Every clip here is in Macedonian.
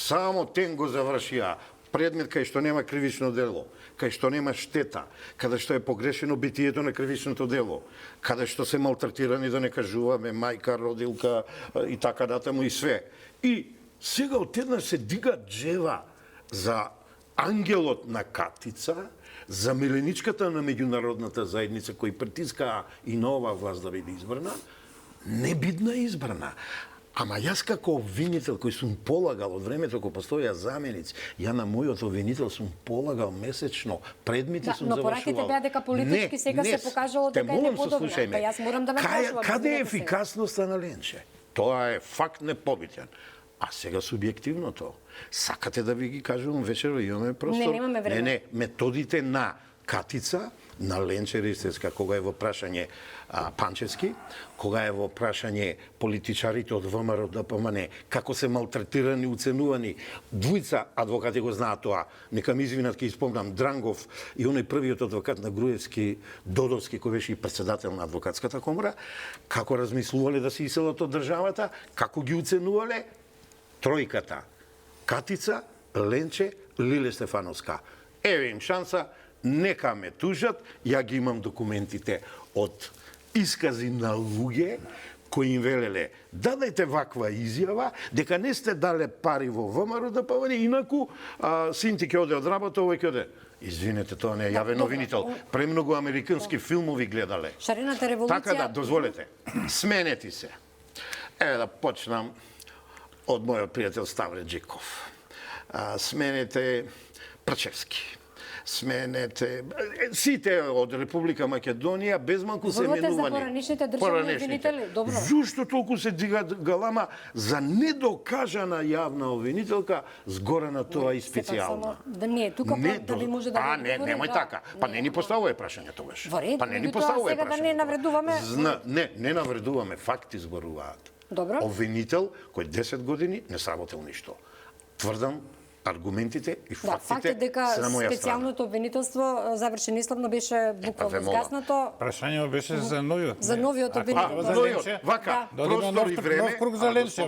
Само тен го завршија предмет кај што нема кривично дело, кај што нема штета, каде што е погрешено битието на кривичното дело, каде што се малтретирани, да не кажуваме, мајка, родилка и така натаму и све. И сега одеднаш се дига джева за ангелот на Катица, за миленичката на меѓународната заедница кој притискаа и нова власт да биде избрана, не бидна избрана. Ама јас како обвинител кој сум полагал од времето кога постоја заменици, ја на мојот обвинител сум полагал месечно, предмите сум завршувал. Но пораките беа дека политички сега се покажало дека е неподобро. Јас морам да ме кажувам. Каде е ефикасноста на Ленче? Тоа е факт непобитен. А сега субјективното. Сакате да ви ги кажувам вечерва, имаме простор? Не, немаме време. Не, методите на Катица, на Ленче Ристевска, кога е во прашање Панчевски, кога е во прашање политичарите од ВМРО ДПМН, како се малтретирани, уценувани. Двојца адвокати го знаат тоа. Нека ми извинат, ке испомнам Дрангов и оној првиот адвокат на Груевски, Додовски, кој беше и председател на адвокатската комора, како размислувале да се иселат од државата, како ги уценувале тројката. Катица, Ленче, Лиле Стефановска. Еве им шанса, нека ме тужат, ја ги имам документите од искази на луѓе кои им велеле дадајте ваква изјава дека не сте дале пари во ВМРО ДПМН, инаку син ти ќе оде од работа, овој ќе оде. Извинете, тоа не е јавен обвинител. Премногу американски филмови гледале. Шарената револуција. Така да, дозволете. Сменети се. Еве да почнам од мојот пријател Ставре Джиков. Сменете Прчевски. Сменете сите од Република Македонија безмалку се менувани. Говорите за поранишните државни обвинители, добро. Зошто толку се дига галама за недокажана јавна обвинителка згора на тоа и специјална? Да не, тука да ви може да не, немој така. Па не ни поставува прашање тогаш. Па не ни поставува прашање. Сега да не навредуваме. Не навредуваме, факти зборуваат. Добро. Обвинител кој 10 години не сработил ништо. Тврдам аргументите и фактите се на моја страна. Специјалното обвинителство заврши неславно, беше буквално згаснато. Прашањето беше за новиот. За новиот обвинител. Вака, простор и време. Нов круг за Ленче,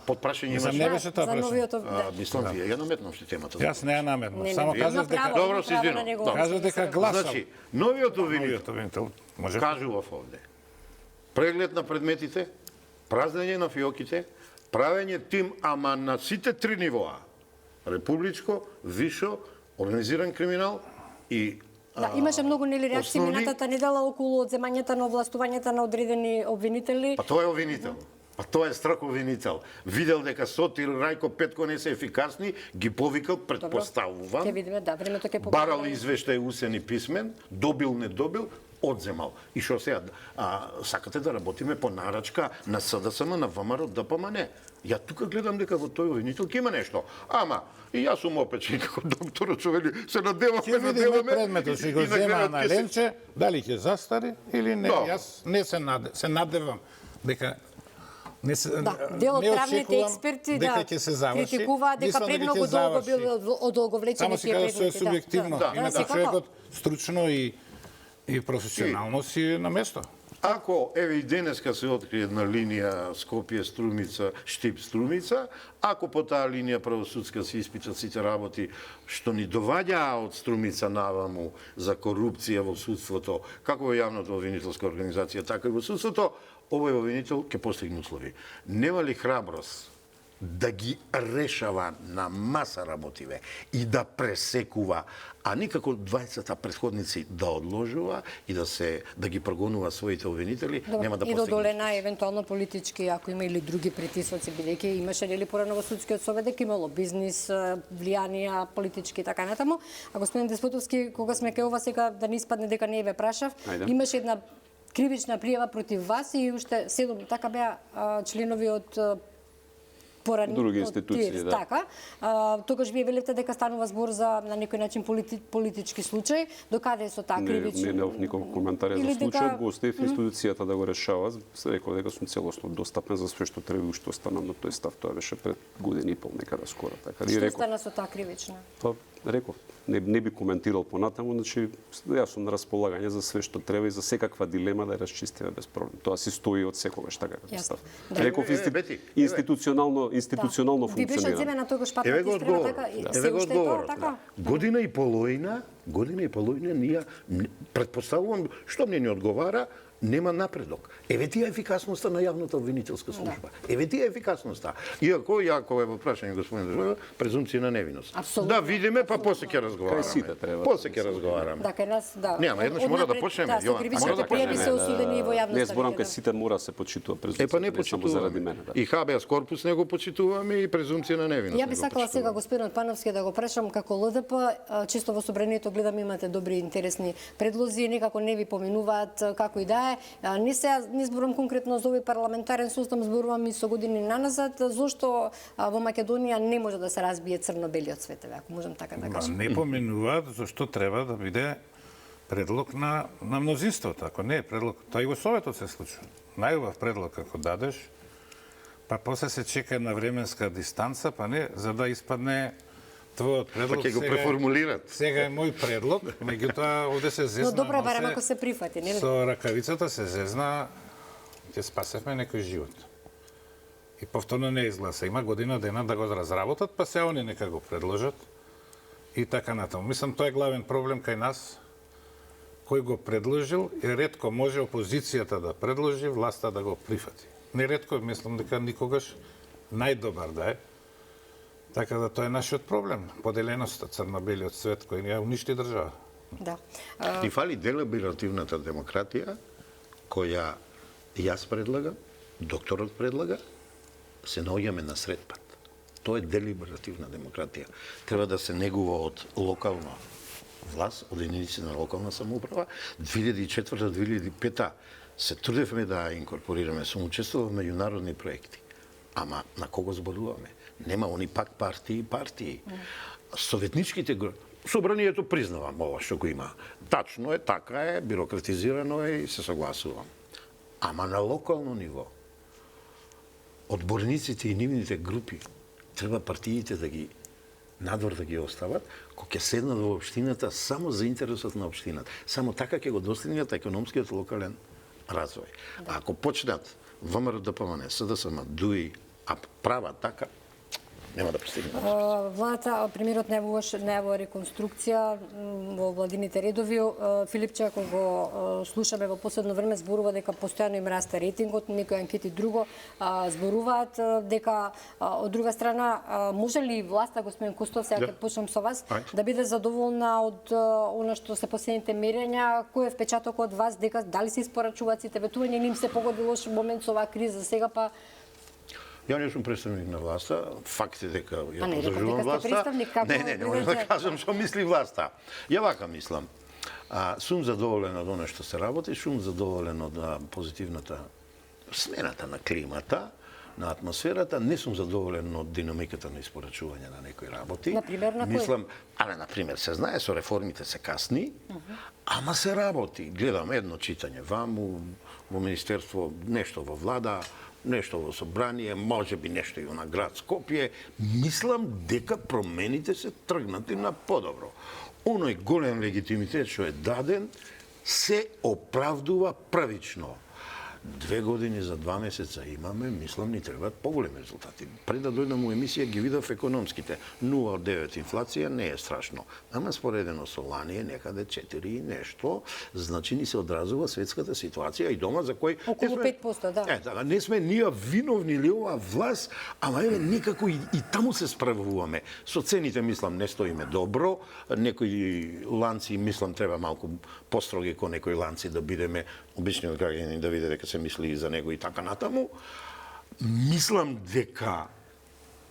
под прашање имаше. Не беше тоа прашање. Мислам, вие ја наметнавте темата. Јас не ја наметнав. Само кажав дека добро се извинувам. Кажав дека гласам. Значи, новиот обвинител кажував овде. Преглед на предметите, празнење на фиоките, правење тим, ама на сите три нивоа. Републичко, вишо, организиран криминал и да, имаше многу нели реакции минатата недела околу одземањето на овластувањата на одредени обвинители. Па тоа е обвинител. Па тоа е строг обвинител. Видел дека Сотир, Рајко, Петко не се ефикасни, ги повикал, предпоставувам. Ќе видиме, да, времето ќе покаже. Барал извештај усен и писмен, добил, не добил, одземал. И што сега, сакате да работиме по нарачка на СДСМ, на ВМРО, ДПМН. Ја тука гледам дека во тој обвинител ќе има нешто. Ама, и јас сум опечен како доктор, што вели, се надеваме. Ќе видиме предметот што го зема на Ленче, дали ќе застари или не. Јас не се надевам дека не дел од правните експерти критикуваат дека премногу долго бил одолговлечени тие предмети. Само се кажа субјективно, инаку човекот стручно и професионално си на место. Ако, еве и денеска се открие една линија Скопје-Струмица, Штип-Струмица, ако по таа линија правосудска се испитат сите работи што ни доваѓаа од Струмица наваму за корупција во судството, како во јавната обвинителска организација, така и во судството, овој обвинител ќе постигне услови. Нема ли храброст да ги решава на маса работиве и да пресекува, а никако 20 претходници да одложува и да ги прогонува своите обвинители, нема да постигне. И додолена евентуално политички, ако има или други притисоци, бидејќи имаше нели порано во судскиот совет дека имало бизнис, влијанија, политички и така натаму. А господин Деспотовски, кога сме кај ова сега да не испадне дека не ве прашав, имаше една кривична пријава против вас и уште 7 така беа членови од други институции, да. Така. Тогаш вие велите дека станува збор за на некој начин политички случај. Докаде со таа кривична? Не немав никаков коментар за случајот, го оставив институцијата да го решава. Се рекол дека сум целосно достапен за све што треба и што станам на тој став. Тоа беше пред година и пол некада скоро. Така. Што стана со таа кривична? Тоа реков. не би коментирал понатаму, значи јас сум на располагање за све што треба и за секаква дилема да ја расчистиме без проблем. Тоа си стои од секогаш така како став. Реков институционално Ви беше функционира. одземена тогаш патот Еве го истрема одговорот. така и Еве се го уште е тоа одговорот. така. Година и половина ние претпоставувам што мне не одговара, нема напредок. Еве ти е ефикасноста на јавната обвинителска служба. Еве ти е ефикасноста. Иако е во прашање господин Држава, презумпција на невиност. Апсолутно. Да видиме, па после ќе разговараме. Кај сите треба. После ќе разговараме. Да, кај нас, да. Не, ама еднаш мора да почнеме, Да, со Јован, кривичните мора да пријави се почнеме. осудени и во јавноста. Не зборам веќе, кај сите мора да се почитува презумпција. Па не само почитуваме. заради мене, да. И хабеас корпус не го почитуваме и презумпција на невиност. Ја би сакала сега господин Пановски да го прашам како ЛДП, често во собранието гледам имате добри интересни предлози, некако не ви поминуваат како и да е. Не зборувам конкретно за овој парламентарен сустав, зборувам и со години наназад, зошто во Македонија не може да се разбие црно-белиот цветеве, ако можам така да кажам. Не поминуваат зашто треба да биде предлог на мнозинството. Ако не е предлог, тоа и во Советот се случува. Најубав предлог ако дадеш, па после се чека на временска дистанца, па не, за да испадне твојот предлог. Па ќе го преформулират. Сега е мој предлог, меѓутоа овде се зезна. Но добро, барем ако се прифати, нели? Со ракавицата се зезна, ќе спасевме некој живот. И повторно не изгласа. Има година дена да го разработат, па се они нека го предложат и така натаму. Мислам, тоа е главен проблем кај нас. Кој го предложил, и ретко може опозицијата да предложи, власта да го прифати. Неретко, мислам дека никогаш најдобар да е. Така да тоа е нашиот проблем, поделеноста, црно-белиот свет кој ни ја уништи држава. Да. Ни фали делиберативната демократија, која јас предлагам, докторот предлага, се наоѓаме на сред пат. Тоа е делиберативна демократија. Треба да се негува од локална власт, од единици на локална самоуправа. 2004-2005 се трудевме да ја инкорпорираме, сум учествувал во меѓународни проекти. Ама на кого зборуваме? Нема они пак партии. Советничките собранието признавам ова што го има. Тачно е, така е, бирократизирано е и се согласувам. Ама на локално ниво, одборниците и нивните групи, треба партиите да ги надвор да ги остават, кога ќе седнат во општината само за интересот на општината. Само така ќе го достигнат економскиот локален развој. А ако почнат ВМРО, ДПМН, СДСМ, ДУИ, а права така, нема да постигнат. Владата, премиерот не во реконструкција во владините редови. Филипче, ако го слушаме во последно време, зборува дека постојано им расте рейтингот, некои анкети друго зборуваат дека од друга страна може ли власта, господин Кустов, сега ќе почнам со вас, да биде задоволна од она што се последните мерења, кој е впечатокот од вас дека дали се испорачуваат сите ветувања или им се погоди лош момент со оваа криза сега, па Ја не сум представник на власта, факт е дека ја не, поддржувам дека сте представник, власта. како Не можам да кажам што мисли власта. Ја вака мислам. Сум задоволен од оно што се работи, сум задоволен од позитивната смената на климата, на атмосферата, не сум задоволен од динамиката на испорачување на некои работи. Например, на кој? Мислам, например, се знае со реформите се касни, ама се работи. Гледам едно читање ваму, во Министерство, нешто во влада, нешто во собрание, може би нешто и на град Скопје. Мислам дека промените се тргнати на подобро. Оној голем легитимитет што е даден се оправдува првично. 2 години за 2 месеца имаме, мислам, ни требаат поголеми резултати. Пред да дојдам у емисија ги видов економските. 0,9 инфлација не е страшно. Ама споредено со лани е некаде 4 и нешто, значи ни се одразува светската ситуација и дома за кој... околу 5%, да. Така, не сме ние виновни или оваа власт, ама еве некако и таму се справуваме. Со цените, мислам, не стоиме добро, некои ланци, мислам, треба малку построги кон некои ланци да бидеме, обичниот граѓанин да види дека се мисли и за него и така натаму. Мислам дека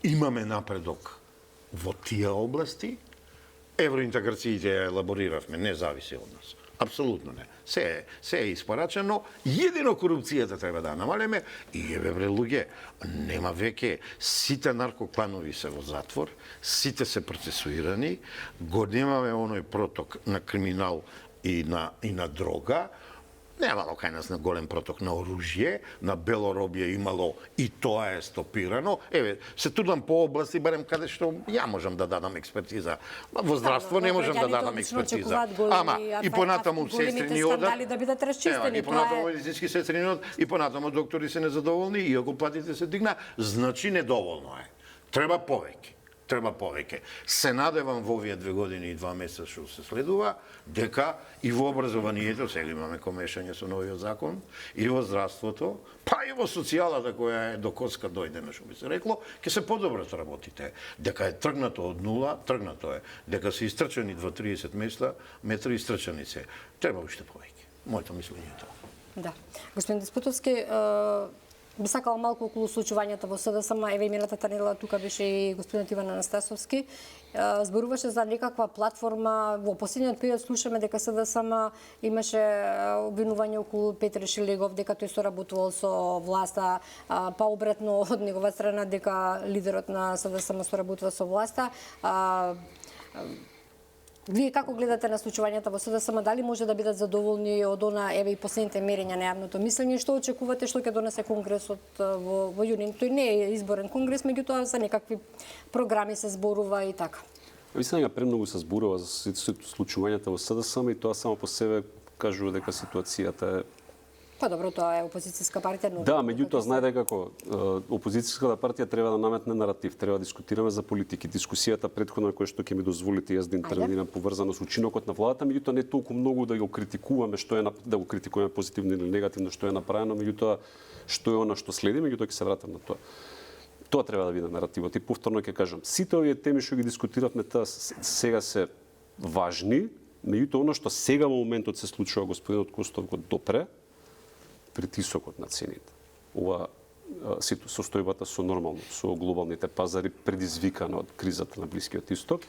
имаме напредок во тие области. Евроинтеграциите ја елабориравме, не зависи од нас. Апсолутно не. Се е испорачено. Едино корупцијата треба да намалиме и еве бре луѓе, нема веќе, сите наркокланови се во затвор, сите се процесуирани, го немаме оној проток на криминал и на дрога. Немало кај нас на голем проток на оружје, на бело робје имало и тоа е стопирано. Еве, се трудам по области барем каде што ја можам да дадам експертиза. Во здравство не можам да дадам експертиза. Ама и понатаму сестрини одат да бидат расчистени. И понатаму медицински сестрини одат, и понатаму доктори се незадоволни, иако платите се дигна, значи недоволно е. Треба повеќе. Треба повеќе. Се надевам во овие 2 години и 2 месеца што се следува, дека и во образованието, сега имаме комешање со новиот закон, и во здравството, па и во социјалата која е до коска дојдена, што би се рекло, ќе се подобрат работите. Дека е тргнато од нула, тргнато е. Дека се истрчани 2-30 метри истрчани се. Треба уште повеќе. Моето мислење е тоа. Да. Господин Деспотовски, би сакала малку околу случувањата во СДСМ, еве и минатата недела тука беше и господинот Иван Анастасовски, зборуваше за некаква платформа. Во последниот период слушаме дека СДСМ имаше обвинување околу Петре Шилегов, дека тој соработувал со власта, па обратно од негова страна дека лидерот на СДСМ соработува со власта. Вие како гледате на случувањата во СДСМ, дали може да бидат задоволни од она еве и последните мерења на јавното мислење, што очекувате што ќе донесе конгресот во јуни? Тој не е изборен конгрес, меѓутоа за некакви програми се зборува и така. Мислам дека премногу се зборува за случувањата во СДСМ и тоа само по себе кажува дека ситуацијата е Па добро, тоа е опозицијска партија, но да, меѓутоа знаете како опозицијската партија треба да наметне наратив, треба да дискутираме за политики. Дискусијата претходна која што ќе ми дозволите јас да интервенирам поврзано со учинокот на владата, меѓутоа не толку многу да го критикуваме што е да го критикуваме позитивно или негативно што е направено, меѓутоа што е она што следи, меѓутоа ќе се вратам на тоа. Тоа треба да биде наративот и повторно ќе кажам, сите овие теми што ги дискутиравме таа сега се важни, меѓутоа она што сега во моментот се случува, господинот Костов го допре, притисокот на цените. Ова состојбата со нормално, со глобалните пазари предизвикана од кризата на Блискиот Исток,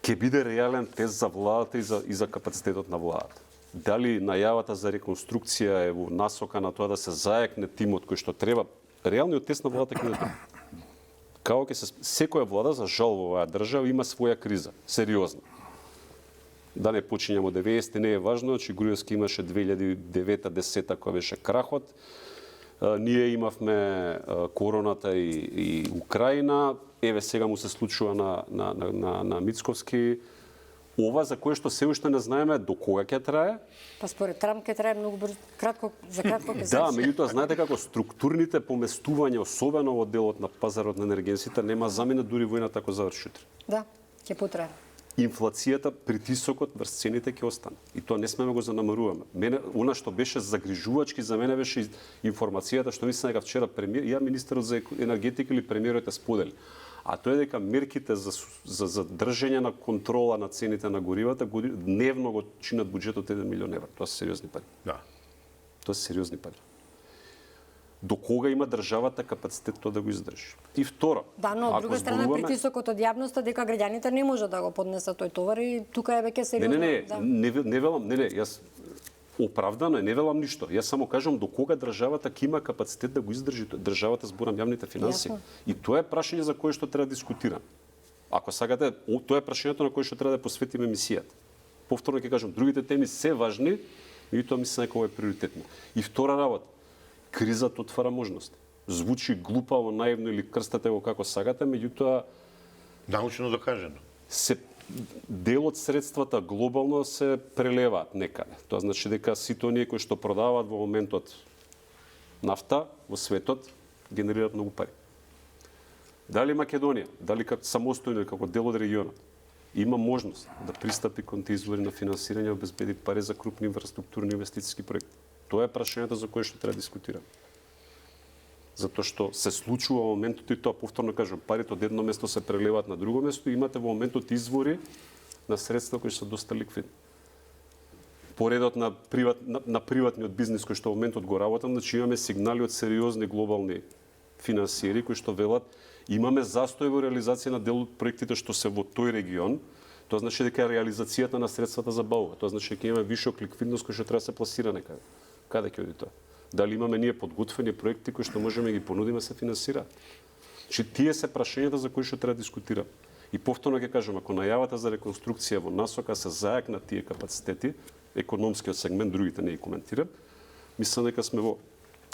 ќе биде реален тест за владата и за капацитетот на владата. Дали најавата за реконструкција е во насока на тоа да се заекне тимот кој што треба, реалниот тест на владата ќе биде како ќе се секоја влада за жал во оваа држава има своја криза, сериозна. Да не почињам од 90-те, не е важно, че Груевски имаше 2009-10 која беше крахот. Ние имавме короната и Украина. Еве сега му се случува на Мицковски. Ова за кое што се уште не знаеме до кога ќе трае. Па според Трамп ќе трае многу брзо, за кратко ќе Да, меѓутоа знаете како структурните поместувања, особено во делот на пазарот на енергенсите, нема замена дури војната ако заврши утре. Да, ќе потрае. Инфлацијата, притисокот врз цените ќе остане. И тоа не смеме го занамаруваме. Мене, она што беше загрижувачки за мене беше информацијата што мислам дека вчера министерот за енергетика или премиерот е сподели. А тоа е дека мерките за држење на контрола на цените на горивата дневно го чинат буџетот 1 милион евра. Тоа се сериозни пари. Да. Тоа се сериозни пари. До кога има државата капацитет тоа да го издржи? И второ, да, но од друга страна притисокот од јавноста дека граѓаните не можат да го поднесат тој товар и тука е веќе сериозно. Не велам, јас оправдано е, не велам ништо. Јас само кажам до кога државата ќе има капацитет да го издржи. Државата зборам јавните финанси. И тоа е прашање за кое што треба да дискутирам. Ако сакате, тоа е прашањето на кое што треба да посветиме емисијата. Повторно ќе кажам, другите теми се важни, и тоа мислам дека ова е приоритетно. И втора работа, кризата отвара можности. Звучи глупаво, наивно или крстате го како сакате, меѓутоа научно докажано. Дел од средствата глобално се прелеваат некаде. Тоа значи дека сите оние кои што продаваат во моментот нафта во светот генерираат многу пари. Дали Македонија, дали како самостојно како дел од регионот, има можност да пристапи кон тие извори на финансирање и обезбеди пари за крупни инфраструктурни инвестициски проекти. Тоа е прашањето за кое што треба да дискутираме. Затоа што се случува во моментот и тоа повторно кажам, парите од едно место се прелеваат на друго место и имате во моментот извори на средства кои се доста ликвидни. Поредот на приватниот бизнис кој што во моментот го работам, значи имаме сигнали од сериозни глобални финансиери кои што велат имаме застој во реализација на дел од проектите што се во тој регион. Тоа значи дека реализацијата на средствата забавува. Тоа значи дека имаме вишок ликвидност кој што треба да се пласира некаде. Каде ќе оди тоа? Дали имаме ние подготвени проекти кои што можеме да ги понудиме се финансираат? Че тие се прашањата за кои што треба да дискутираме. И повторно ќе кажам, ако најавата за реконструкција во насока се зајакнат тие капацитети, економскиот сегмент, другите не ги коментирам. Мислам дека сме во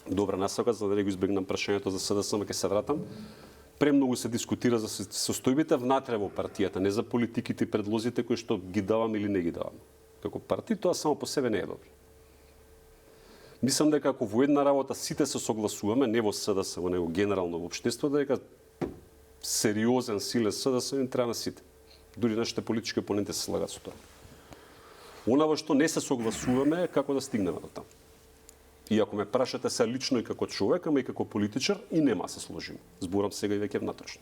добра насока, за да не го избегнам прашањето за СДСМ, ќе се вратам. Премногу се дискутира за состојбите внатре во партијата, не за политиките и предлозите кои што ги даваме или не ги даваме. Како партија, тоа само по себе не е добро. Мислам дека ако во една работа сите се согласуваме, не во СДС, него генерално во општеството, дека сериозен, силен СДС им треба на сите. Дури нашите политички опоненти се слагат со тоа. Она во што не се согласуваме е како да стигнеме до таму. И ако ме прашате се лично и како човек, ама и како политичар, и нема да се сложиме. Зборам сега и веќе внатрешно.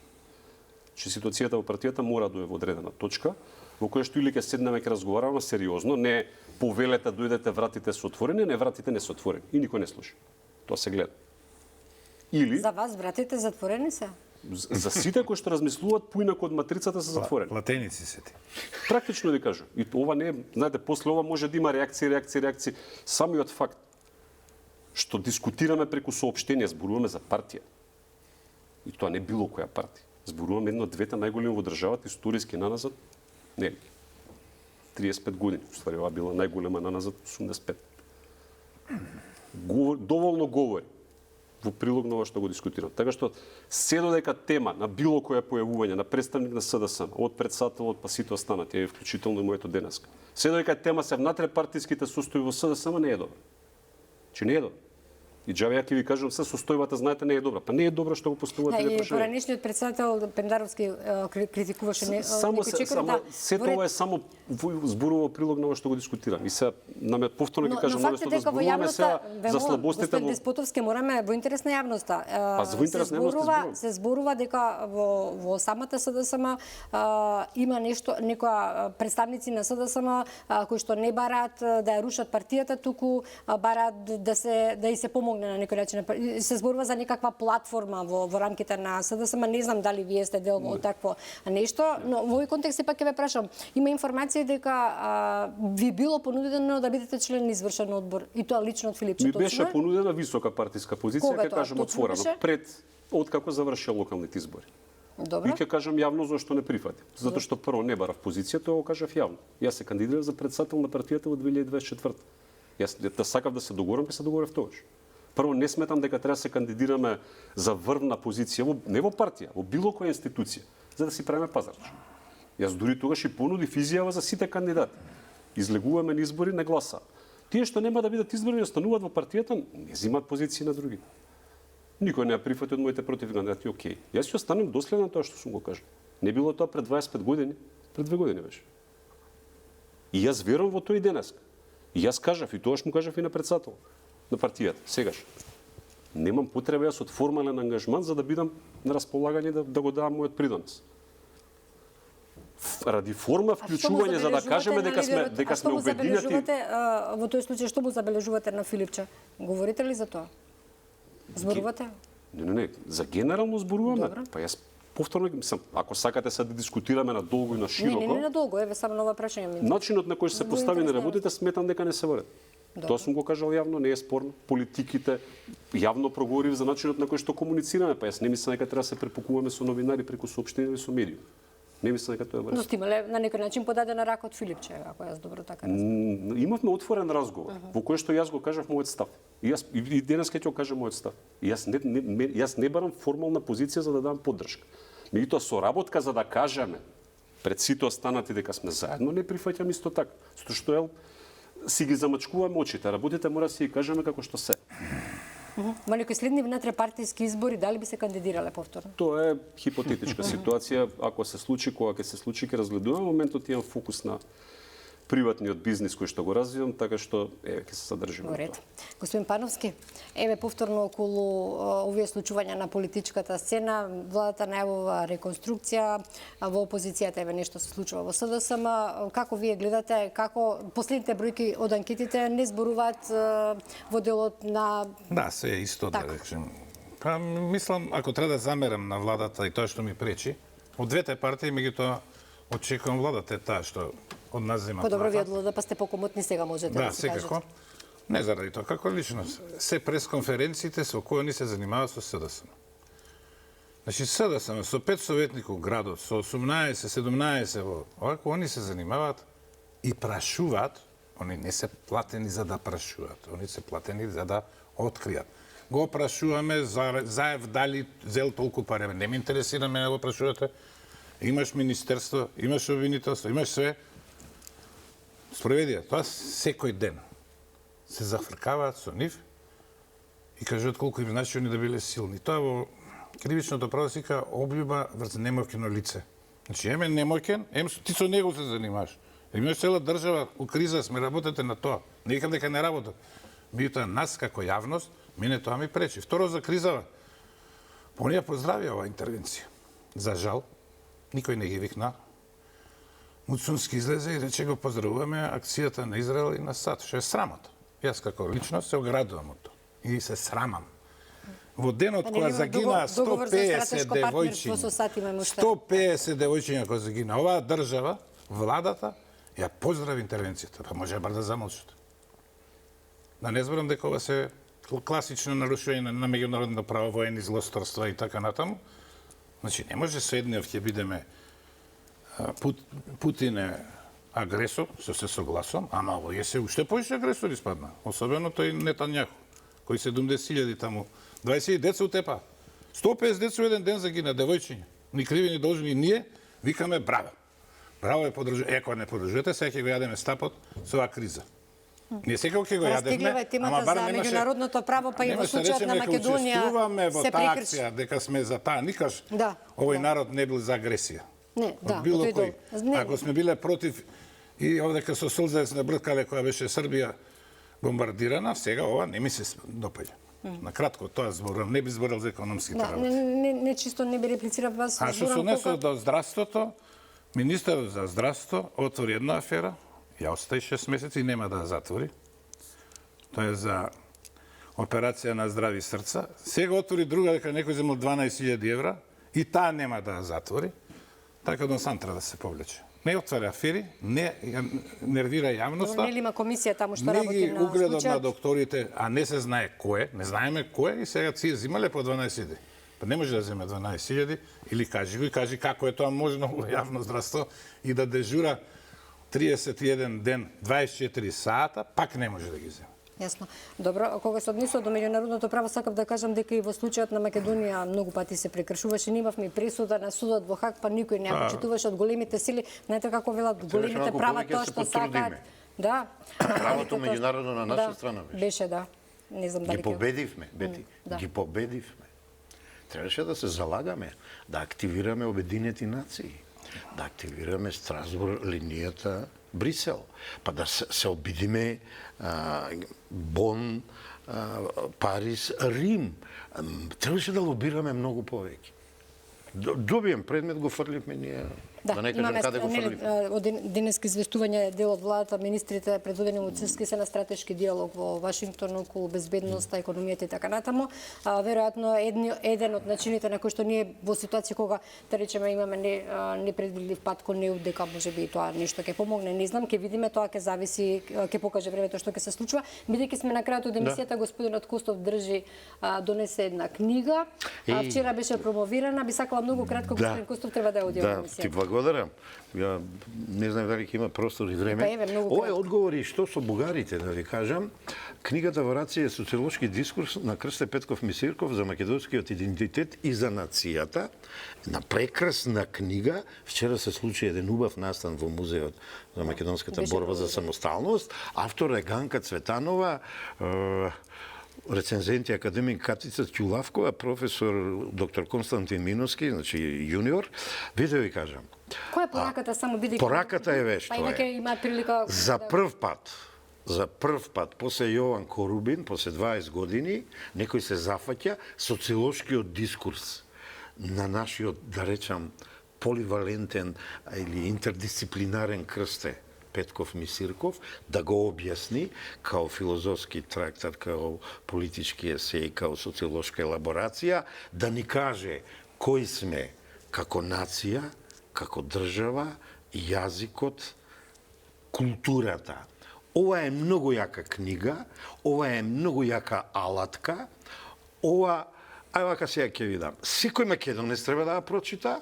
Че ситуацијата во партијата мора да е во одредена точка, во која што или ќе седнеме ќе разговараме сериозно, не повелете дојдете вратите се отворени, не вратите не се отворени и никој не слуша. Тоа се гледа. Или За вас вратите затворени се? за сите кои што размислуваат поинаку од матрицата се затворени. Платеници се ти. Практично ви кажам. И ова не е, знаете, после ова може да има реакции. Самиот факт што дискутираме преку соопштенија, зборуваме за партија. И тоа не било која партија. Зборуваме едно од двете најголеми во државата, историски наназад, не, 35 години. Ствари, ова била најголема наназад 85. Доволно говори во прилог на ова што го дискутирам. Така што се додека тема на било која појавување на представник на СДСМ, од председателот па сите останати, е вклучително и моето денеска. Се додека тема се внатре партиските состојби во СДСМ не е добро. Че не е добро. И џаве ја ќе ви кажам се состојбата, знаете, не е добра. Па не е добро што го поставувате Да, и прашање. поранешниот председател Пендаровски критикуваше Само некој се тоа е само зборува прилог на ова што го дискутирам. И се наме повторно ќе кажам, но факт е дека во јавноста за слабостите господин Деспотовски мораме во интерес на јавноста. Во интерес на јавноста се зборува дека во самата СДСМ има нешто, некоја представници на СДСМ кои што не бараат да ја рушат партијата, туку бараат да и се помогне на некој начин. Се зборува за некаква платформа во рамките на СДСМ, не знам дали вие сте дел од такво нешто, но во овој контекст сепак ќе ве прашам, има информација дека ви било понудено да бидете член на извршен одбор и тоа лично од Филипче. Ми беше понудена висока партиска позиција, ќе кажам отворено, пред откако завршија локалните избори. Добро. И ќе кажам јавно зашто не прифатив. Затоа што прво не барав позиција, тоа го кажав јавно. Јас се кандидирав за председател на партијата во 2024. Јас да сакав да се договорам, ќе се договорев тогаш. Прво, не сметам дека треба да се кандидираме за врвна позиција, не во партија, во било која институција, за да си правиме пазарче. Јас дури тогаш и понудив изјава за сите кандидати. Излегуваме на избори, не гласа. Тие што нема да бидат избрани, остануваат во партијата, не земаат позиции на другите. Никој не ја прифати од моите противкандидати, окей. Јас ќе останам доследен на тоа што сум го кажал. Не било тоа пред 25 години, пред 2 години беше. И јас верувам во тоа и денеска. И јас кажав, и тогаш му кажав и на председател на партијата, сегаш. Немам потреба јас од формален ангажман за да бидам на располагање да го давам мојот придонес. Ради форма вклучување за да кажеме дека сме обединети. Во тој случај што му забележувате на Филипче? Говорите ли за тоа? Зборувате? Не, за генерално зборуваме. Добро. Па јас повторно мислам, ако сакате се да дискутираме на долго и на широко. Не на долго, еве само нова прашање. Начинот на кој што се постави на работите сметам дека не се вред. Тоа сум го кажал јавно, не е спорно. Политиките јавно проговорив за начинот на кој што комуницираме, па јас не мислам дека треба да се препукуваме со новинари преку соопштенија или со медиуми. Не мислам дека тоа е вред. Но сте имале на некој начин подадена рака од Филипче, ако јас добро така разбирам. Имавме отворен разговор во кој што јас го кажав мојот став. И денес ќе го кажам мојот став. И јас не барам формална позиција за да дам поддршка. Меѓутоа соработка за да кажеме пред сите останати дека сме заедно, не прифаќам исто така. Затоа што си ги замачкуваме очите. Работите мора да си ги кажеме како што се. Ма некои следни внатре-партиски избори, дали би се кандидирале повторно? Тоа е хипотетичка ситуација. Ако се случи, кога ќе се случи, ќе разгледуваме. Моментот имам фокус на приватниот бизнис кој што го развивам, така што ќе се задржиме. Во ред. Господин Пановски, еве повторно околу овие случувања на политичката сцена, владата најавува реконструкција, во опозицијата еве нешто се случува во СДСМ. Како вие гледате, како последните бројки од анкетите не зборуваат во делот на Да, се е исто да речем. Па мислам, ако треба да замерам на владата и тоа што ми пречи, од двете партии меѓутоа очекувам владата е таа што од нас зема. Подобро ви од влада, па сте покомотни сега можете да се кажете. Да, секако. Не заради тоа, како личност. Се пресконференциите со кои они се занимаваат со СДСМ. Значи СДСМ со 5 советник у градот, со 18, 17 во овако они се занимаваат и прашуваат Они не се платени за да прашуваат, они се платени за да откријат. Го прашуваме заев дали зел толку пари. Не ме интересира, мене го прашувате. Имаш министерство, имаш обвинителство, имаш све. Спроведија, тоа секој ден се зафркаваат со нив и кажуваат колку им значи они да биле силни. Тоа во кривичното право се вика облјуба врз немоќено лице. Значи, еме немоќен, ти со него се занимаваш. Имаш цела држава у криза, сме работете на тоа. Не викам дека не работат. Меѓутоа, нас како јавност, мене тоа ми пречи. Второ, за кризава. Оние поздравија оваа интервенција. За жал, никој не ги викна. Муцунски излезе и рече го поздравуваме акцијата на Израел и на САД, што е срамото. Јас како лично се оградувам од тоа. И се срамам. Во денот кога загина 150 девојчиња, 150 девојчиња кои загина, оваа држава, владата, ја поздрави интервенцијата, па може бар да замолчат. Да не зборам дека ова се класично нарушување на меѓународно право, воени злосторства и така натаму. Значи, не може со едниот ќе бидеме Путин е агресор, што се согласувам, ама овој се уште поише агресор испадна. Особено тој Нетањаху, кој 70.000 таму, 20 деца утепа. 150 деца еден ден загина, девојчиња. Ни криви, ни должни, и ние викаме браво. Браво е подржувате. Еко не подржувате, сега ќе го јадеме стапот со оваа криза. Не секако ќе го јадеме, ама бар немаше... меѓународното право, па и во случајот на Македонија се прекрши. Во таа акција, дека сме за таа, никаш овој народ не бил за агресија. Не, да, било кој. Ако сме биле против и овдека со сулзец на бркале која беше Србија бомбардирана, сега ова не ми се допаѓа. На кратко тоа зборам, не би зборал за економските работи. Не чисто не би реплицирав вас. А што се однесува до здравството, министерот за здравство отвори една афера, ја остави 6 месеци и нема да ја затвори. Тоа е за операција на здрави срца. Сега отвори друга дека некој земал 12.000 евра и таа нема да ја затвори. Така да сам треба да се повлече. Не отваря афери, не нервира јавноста. Не има комисија таму што работи на на угледот случајот на докторите, а не се знае кој е, не знаеме кој е и сега си земале по 12.000. Па не може да земе 12.000 или кажи го и кажи како е тоа можно во јавно здравство и да дежура 31 ден, 24 сата, пак не може да ги земе. Јасно. Добро, кога се однесува до меѓународното право, сакав да кажам дека и во случајот на Македонија многу пати се прекршуваше. Немавме пресуда на судот во Хаг, па никој не ја почитуваше од големите сили. Знаете како велат, големите права тоа што сакаат. Да. Правото меѓународно на наша страна беше. Беше, да. Не знам дали ги победивме, Бети. Ги победивме. Требаше да се залагаме, да активираме Обединети нации, да активираме Страсбург, линијата Брисел, па да се обидиме Бон, Париз, Рим. Требаше да лобираме многу повеќе. Добием предмет, го фрливме ние. Да не кажем каде го фрливме. Од денески известување дел од владата, министрите предводени од Црски се на стратешки диалог во Вашингтон околу безбедноста, економијата и така натаму. Веројатно еден од начините на кои што ние во ситуација кога да речеме имаме непредвидлив пат кон неуд, дека можеби тоа нешто ќе помогне, не знам, ќе видиме, тоа ќе зависи, ќе покаже времето што ќе се случува. Бидејќи сме на крајот од емисијата, господинот Кустов донесе една книга. Вчера беше промовирана, би сакала многу кратко, господин Кустов, треба да ја оди во емисијата. Ти благодарам. Ја не знам дали ќе има простор и време. Ова е одговори што со бугарите, да ви кажам. Книгата во рација е социолошки дискурс на Крсте Петков Мисирков за македонскиот идентитет и за нацијата. На прекрасна книга. Вчера се случи еден убав настан во музеот за македонската борба за самосталност. Автор е Ганка Цветанова, рецензенти академик Катица Ќулавкова, професор доктор Константин Миновски, значи јуниор. Виде ви кажам. Која е пораката, само бидејќи? Пораката е вешто па инаќе имаат прилика за прв пат после Јован Корубин, после 20 години, некој се зафаќа социолошкиот дискурс на нашиот, да речам, поливалентен или интердисциплинарен Крсте Петков Мисирков, да го објасни као филозофски трактат, као политички есеј, као социолошка елаборација, да ни каже кои сме како нација, како држава, јазикот, културата. Ова е многу јака книга, ова е многу јака алатка, ова, ај вака сега ќе видам, секој македонец треба да ја прочита,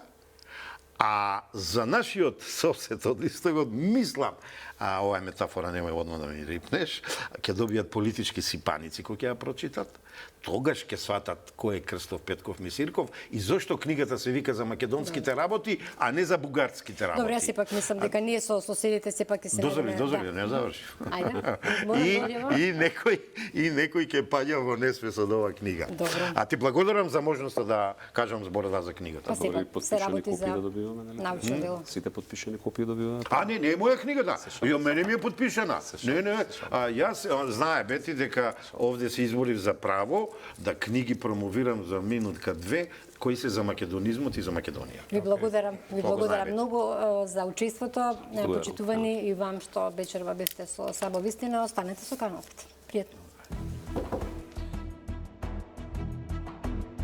А за нашиот сосед од истогот мислам, ова е метафора, немој одно да ми рипнеш, ќе добијат политички сипаници кои ќе ја прочитат, тогаш ќе сватат кој е Крстов, Петков, Мисирков и зошто книгата се вика за македонските работи, а не за бугарските работи. Добре, јас сепак мислам дека ние со соседите сепак ќе се Дозоли, не заврши. Ајде. И некој ќе паѓа во несвес од оваа книга. Добро. А ти благодарам за можноста да кажам зборот за книгата. Па сепак се Потпишани работи копии за да добиваме, нели? научно дело. Сите потпишани копии добиваме. Не е моја книгата. Ја мене ми е подпишана. Не. Јас знае Бети дека овде се изборив за право да книги промовирам за минутка две кои се за македонизмот и за Македонија. Ви благодарам знаеме. многу за учеството, почитувани и вам што вечерва бевте со Сабо Вистина, останете со каналот. Пријатно.